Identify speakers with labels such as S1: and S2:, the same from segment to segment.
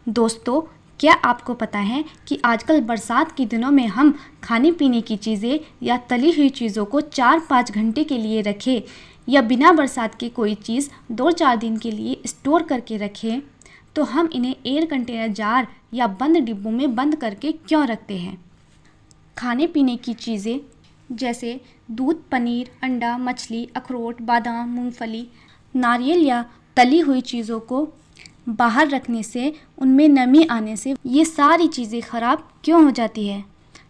S1: दोस्तों, क्या आपको पता है कि आजकल बरसात के दिनों में हम खाने पीने की चीज़ें या तली हुई चीज़ों को 4-5 घंटे के लिए रखें या बिना बरसात के कोई चीज़ 2-4 दिन के लिए स्टोर करके रखें, तो हम इन्हें एयर कंटेनर जार या बंद डिब्बों में बंद करके क्यों रखते हैं? खाने पीने की चीज़ें जैसे दूध, पनीर, अंडा, मछली, अखरोट, बादाम, मूंगफली, नारियल या तली हुई चीज़ों को बाहर रखने से, उनमें नमी आने से ये सारी चीज़ें ख़राब क्यों हो जाती है?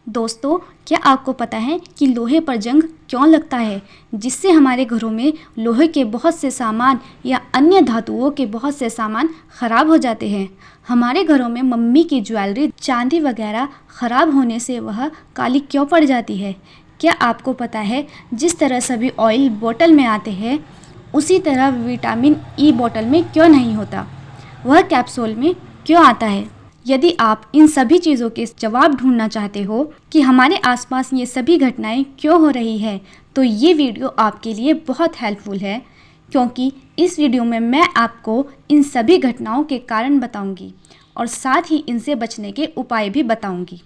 S1: दोस्तों, क्या आपको पता है कि लोहे पर जंग क्यों लगता है, जिससे हमारे घरों में लोहे के बहुत से सामान या अन्य धातुओं के बहुत से सामान ख़राब हो जाते हैं। हमारे घरों में मम्मी की ज्वेलरी, चांदी वगैरह ख़राब होने से वह काली क्यों पड़ जाती है? क्या आपको पता है जिस तरह सभी ऑयल बोतल में आते हैं, उसी तरह विटामिन ई बोतल में क्यों नहीं होता? वह कैप्सूल में क्यों आता है? यदि आप इन सभी चीज़ों के जवाब ढूंढना चाहते हो कि हमारे आसपास ये सभी घटनाएं क्यों हो रही है, तो ये वीडियो आपके लिए बहुत हेल्पफुल है, क्योंकि इस वीडियो में मैं आपको इन सभी घटनाओं के कारण बताऊंगी और साथ ही इनसे बचने के उपाय भी बताऊंगी।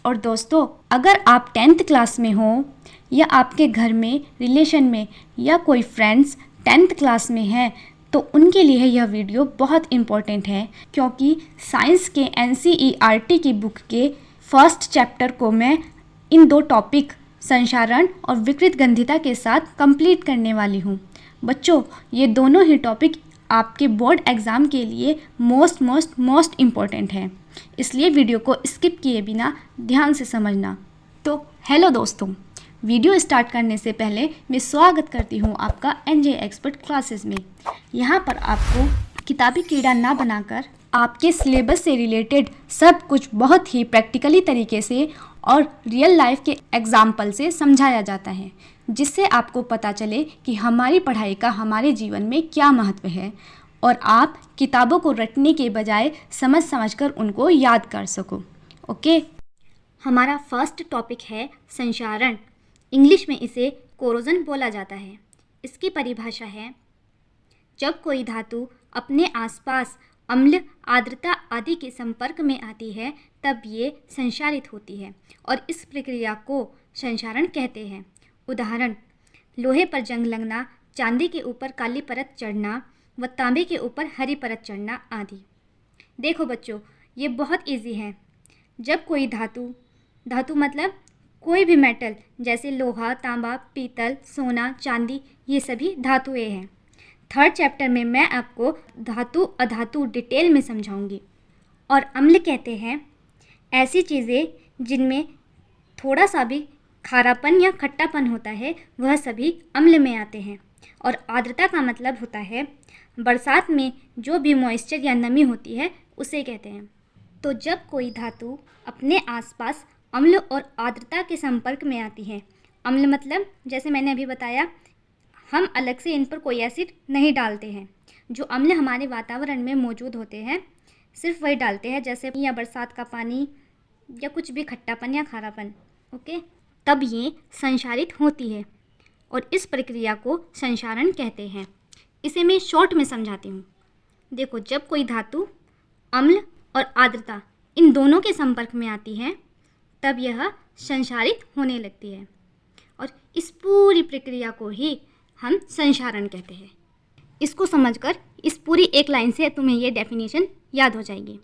S1: और दोस्तों, अगर आप 10th क्लास में हो या आपके घर में, रिलेशन में या कोई फ्रेंड्स 10th क्लास में हैं, तो उनके लिए यह वीडियो बहुत इम्पोर्टेंट है, क्योंकि साइंस के NCERT की बुक के फर्स्ट चैप्टर को मैं इन 2 टॉपिक संचारण और विकृत गंधिता के साथ कंप्लीट करने वाली हूँ। बच्चों, ये दोनों ही टॉपिक आपके बोर्ड एग्ज़ाम के लिए मोस्ट इम्पॉर्टेंट है, इसलिए वीडियो को स्किप किए बिना ध्यान से समझना। तो हेलो दोस्तों, वीडियो स्टार्ट करने से पहले मैं स्वागत करती हूँ आपका NJ एक्सपर्ट क्लासेस में। यहाँ पर आपको किताबी कीड़ा ना बनाकर आपके सिलेबस से रिलेटेड सब कुछ बहुत ही प्रैक्टिकली तरीके से और रियल लाइफ के एग्जाम्पल से समझाया जाता है, जिससे आपको पता चले कि हमारी पढ़ाई का हमारे जीवन में क्या महत्व है और आप किताबों को रटने के बजाय समझ कर उनको याद कर सको। ओके, हमारा फर्स्ट टॉपिक है संचारण। इंग्लिश में इसे कोरोजन बोला जाता है। इसकी परिभाषा है, जब कोई धातु अपने आसपास अम्ल, आर्द्रता आदि के संपर्क में आती है, तब ये संक्षारित होती है और इस प्रक्रिया को संचारण कहते हैं। उदाहरण, लोहे पर जंग लगना, चांदी के ऊपर काली परत चढ़ना व तांबे के ऊपर हरी परत चढ़ना आदि। देखो बच्चों, ये बहुत इजी है। जब कोई धातु मतलब कोई भी मेटल जैसे लोहा, तांबा, पीतल, सोना, चांदी, ये सभी धातुएं हैं। थर्ड चैप्टर में मैं आपको धातु अधातु डिटेल में समझाऊंगी। और अम्ल कहते हैं ऐसी चीज़ें जिनमें थोड़ा सा भी खारापन या खट्टापन होता है, वह सभी अम्ल में आते हैं। और आर्द्रता का मतलब होता है बरसात में जो भी मॉइस्चर या नमी होती है, उसे कहते हैं। तो जब कोई धातु अपने आसपास अम्ल और आर्द्रता के संपर्क में आती है, अम्ल मतलब जैसे मैंने अभी बताया, हम अलग से इन पर कोई एसिड नहीं डालते हैं। जो अम्ल हमारे वातावरण में मौजूद होते हैं, सिर्फ वही डालते हैं, जैसे या बरसात का पानी या कुछ भी खट्टापन या खारापन। ओके, तब ये संचारित होती है और इस प्रक्रिया को संचारण कहते हैं। इसे मैं शॉर्ट में समझाती हूँ। देखो, जब कोई धातु अम्ल और आर्द्रता इन दोनों के संपर्क में आती है, तब यह संचारित होने लगती है और इस पूरी प्रक्रिया को ही हम संचारण कहते हैं। इसको समझकर इस पूरी एक लाइन से तुम्हें ये डेफिनेशन याद हो जाएगी।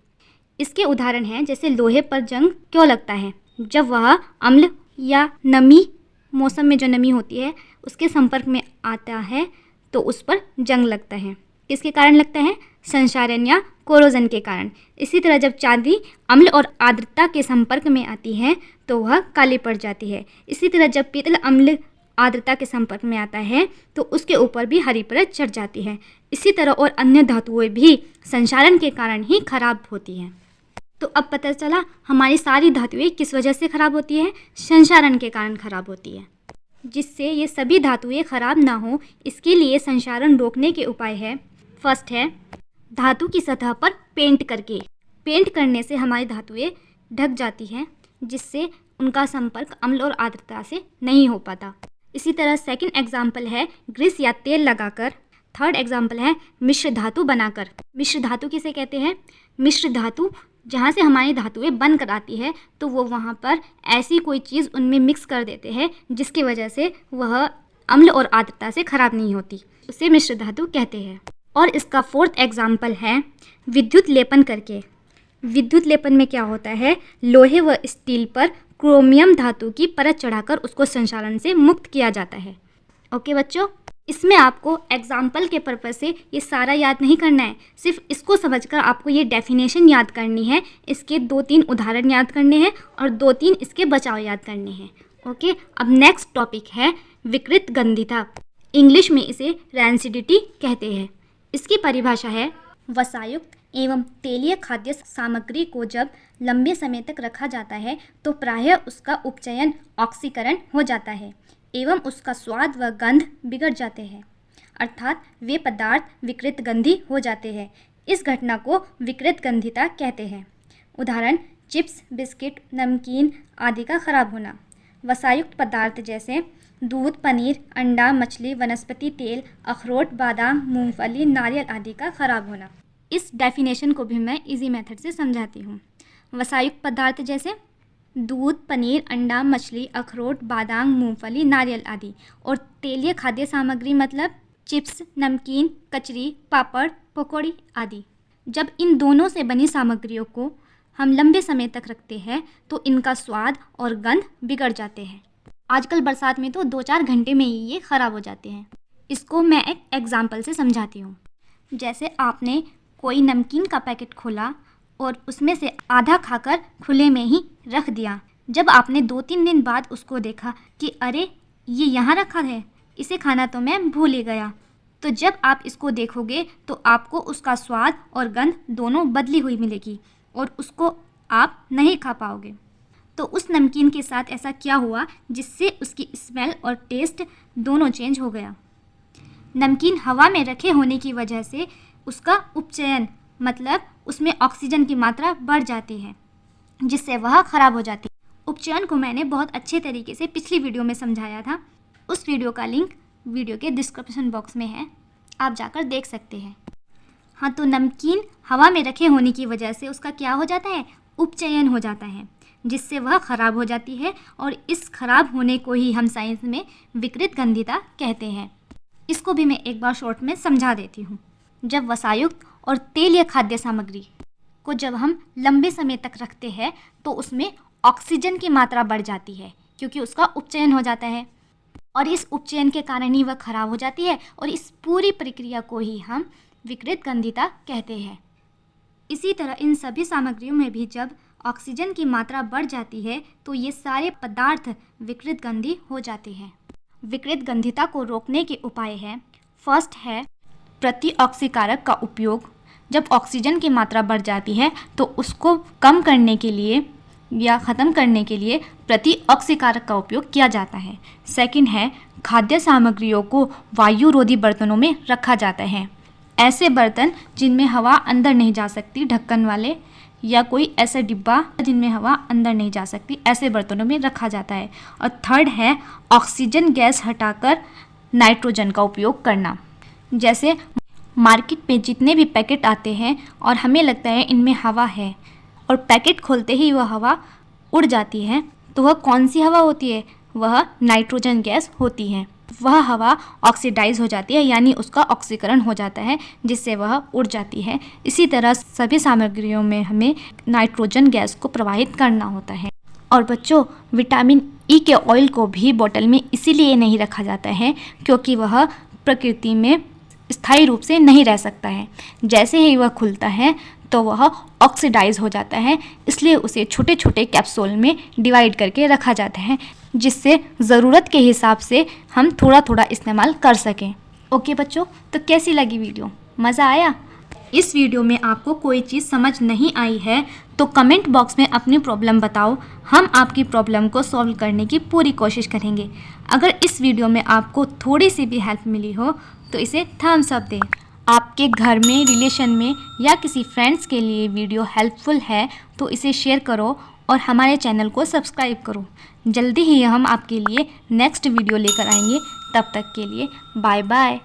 S1: इसके उदाहरण हैं, जैसे लोहे पर जंग क्यों लगता है? जब वह अम्ल या नमी, मौसम में जो नमी होती है, उसके संपर्क में आता है तो उस पर जंग लगता है। किसके कारण लगता है? संचारण या कोरोजन के कारण। इसी तरह जब चांदी अम्ल और आर्द्रता के संपर्क में आती है तो वह काली पड़ जाती है। इसी तरह जब पीतल अम्ल आर्द्रता के संपर्क में आता है तो उसके ऊपर भी हरी परत चढ़ जाती है। इसी तरह और अन्य धातुएं भी संचारण के कारण ही खराब होती हैं। तो अब पता चला हमारी सारी धातुएं किस वजह से खराब होती है? संचारण के कारण खराब होती है। जिससे ये सभी धातुएं खराब ना हो, इसके लिए संचारण रोकने के उपाय है। फर्स्ट है, धातु की सतह पर पेंट करके। पेंट करने से हमारी धातुएं ढक जाती हैं, जिससे उनका संपर्क अम्ल और आर्द्रता से नहीं हो पाता। इसी तरह सेकंड एग्जाम्पल है, ग्रीस या तेल लगाकर थर्ड एग्जाम्पल है मिश्र धातु बनाकर। मिश्र धातु किसे कहते हैं? मिश्र धातु जहाँ से हमारी धातुएं बनकर आती है तो वो वहाँ पर ऐसी कोई चीज़ उनमें मिक्स कर देते हैं जिसकी वजह से वह अम्ल और आर्द्रता से खराब नहीं होती, उसे मिश्र धातु कहते हैं। और इसका फोर्थ एग्जाम्पल है विद्युत लेपन करके। विद्युत लेपन में क्या होता है? लोहे व स्टील पर क्रोमियम धातु की परत चढ़ाकर उसको संचालन से मुक्त किया जाता है। ओके बच्चों, इसमें आपको एग्जाम्पल के पर्पज़ से ये सारा याद नहीं करना है, सिर्फ इसको समझकर आपको ये डेफिनेशन याद करनी है, इसके 2-3 उदाहरण याद करने हैं और 2-3 इसके बचाव याद करने हैं। ओके, अब नेक्स्ट टॉपिक है विकृत गंधिता। इंग्लिश में इसे रैंसिडिटी कहते हैं। इसकी परिभाषा है वसायुक्त एवं तेलीय खाद्य सामग्री को जब लंबे समय तक रखा जाता है तो प्रायः उसका उपचयन ऑक्सीकरण हो जाता है एवं उसका स्वाद व गंध बिगड़ जाते हैं, अर्थात वे पदार्थ विकृत गंधी हो जाते हैं। इस घटना को विकृत गंधिता कहते हैं। उदाहरण चिप्स, बिस्किट, नमकीन आदि का खराब होना। वसायुक्त पदार्थ जैसे दूध, पनीर, अंडा, मछली, वनस्पति तेल, अखरोट, बादाम, मूंगफली, नारियल आदि का खराब होना। इस डेफिनेशन को भी मैं इजी मेथड से समझाती हूँ। वसायुक्त पदार्थ जैसे दूध, पनीर, अंडा, मछली, अखरोट, बादाम, मूंगफली, नारियल आदि। और तेलीय खाद्य सामग्री मतलब चिप्स, नमकीन, कचरी, पापड़, पकौड़ी आदि। जब इन दोनों से बनी सामग्रियों को हम लंबे समय तक रखते हैं तो इनका स्वाद और गंध बिगड़ जाते हैं। आजकल बरसात में तो 2-4 घंटे में ही ये ख़राब हो जाते हैं। इसको मैं एक एग्जाम्पल से समझाती हूँ। जैसे आपने कोई नमकीन का पैकेट खोला और उसमें से आधा खाकर खुले में ही रख दिया। जब आपने 2-3 दिन बाद उसको देखा कि अरे ये यहाँ रखा है, इसे खाना तो मैं भूल ही गया, तो जब आप इसको देखोगे तो आपको उसका स्वाद और गंध दोनों बदली हुई मिलेगी और उसको आप नहीं खा पाओगे। तो उस नमकीन के साथ ऐसा क्या हुआ जिससे उसकी स्मेल और टेस्ट दोनों चेंज हो गया? नमकीन हवा में रखे होने की वजह से उसका उपचयन मतलब उसमें ऑक्सीजन की मात्रा बढ़ जाती है जिससे वह ख़राब हो जाती है। उपचयन को मैंने बहुत अच्छे तरीके से पिछली वीडियो में समझाया था। उस वीडियो का लिंक वीडियो के डिस्क्रिप्शन बॉक्स में है, आप जाकर देख सकते हैं। हाँ, तो नमकीन हवा में रखे होने की वजह से उसका क्या हो जाता है? उपचयन हो जाता है जिससे वह ख़राब हो जाती है और इस खराब होने को ही हम साइंस में विकृत गंधिता कहते हैं। इसको भी मैं एक बार शॉर्ट में समझा देती हूँ। जब वसायुक्त और तेलीय खाद्य सामग्री को जब हम लंबे समय तक रखते हैं तो उसमें ऑक्सीजन की मात्रा बढ़ जाती है क्योंकि उसका उपचयन हो जाता है और इस उपचयन के कारण ही वह खराब हो जाती है और इस पूरी प्रक्रिया को ही हम विकृत गंधिता कहते हैं। इसी तरह इन सभी सामग्रियों में भी जब ऑक्सीजन की मात्रा बढ़ जाती है तो ये सारे पदार्थ विकृत गंधी हो जाते हैं। विकृत गंधिता को रोकने के उपाय हैं। फर्स्ट है प्रतिऑक्सीकारक का उपयोग। जब ऑक्सीजन की मात्रा बढ़ जाती है तो उसको कम करने के लिए या ख़त्म करने के लिए प्रतिऑक्सीकारक का उपयोग किया जाता है। सेकंड है खाद्य सामग्रियों को वायुरोधी बर्तनों में रखा जाता है। ऐसे बर्तन जिनमें हवा अंदर नहीं जा सकती, ढक्कन वाले, या कोई ऐसा डिब्बा जिनमें हवा अंदर नहीं जा सकती, ऐसे बर्तनों में रखा जाता है। और थर्ड है ऑक्सीजन गैस हटाकर नाइट्रोजन का उपयोग करना। जैसे मार्केट में जितने भी पैकेट आते हैं और हमें लगता है इनमें हवा है और पैकेट खोलते ही वह हवा उड़ जाती है, तो वह कौन सी हवा होती है? वह नाइट्रोजन गैस होती है। वह हवा ऑक्सीडाइज हो जाती है यानी उसका ऑक्सीकरण हो जाता है जिससे वह उड़ जाती है। इसी तरह सभी सामग्रियों में हमें नाइट्रोजन गैस को प्रवाहित करना होता है। और बच्चों, विटामिन ई के ऑयल को भी बोतल में इसीलिए नहीं रखा जाता है क्योंकि वह प्रकृति में स्थायी रूप से नहीं रह सकता है। जैसे ही वह खुलता है तो वह ऑक्सीडाइज हो जाता है, इसलिए उसे छोटे छोटे कैप्सूल में डिवाइड करके रखा जाता है जिससे ज़रूरत के हिसाब से हम थोड़ा थोड़ा इस्तेमाल कर सकें। ओके बच्चों, तो कैसी लगी वीडियो? मज़ा आया? इस वीडियो में आपको कोई चीज़ समझ नहीं आई है तो कमेंट बॉक्स में अपनी प्रॉब्लम बताओ, हम आपकी प्रॉब्लम को सॉल्व करने की पूरी कोशिश करेंगे। अगर इस वीडियो में आपको थोड़ी सी भी हेल्प मिली हो तो इसे थम्स अप दें। आपके घर में, रिलेशन में या किसी फ्रेंड्स के लिए वीडियो हेल्पफुल है तो इसे शेयर करो और हमारे चैनल को सब्सक्राइब करो। जल्दी ही हम आपके लिए नेक्स्ट वीडियो लेकर आएंगे। तब तक के लिए बाय बाय।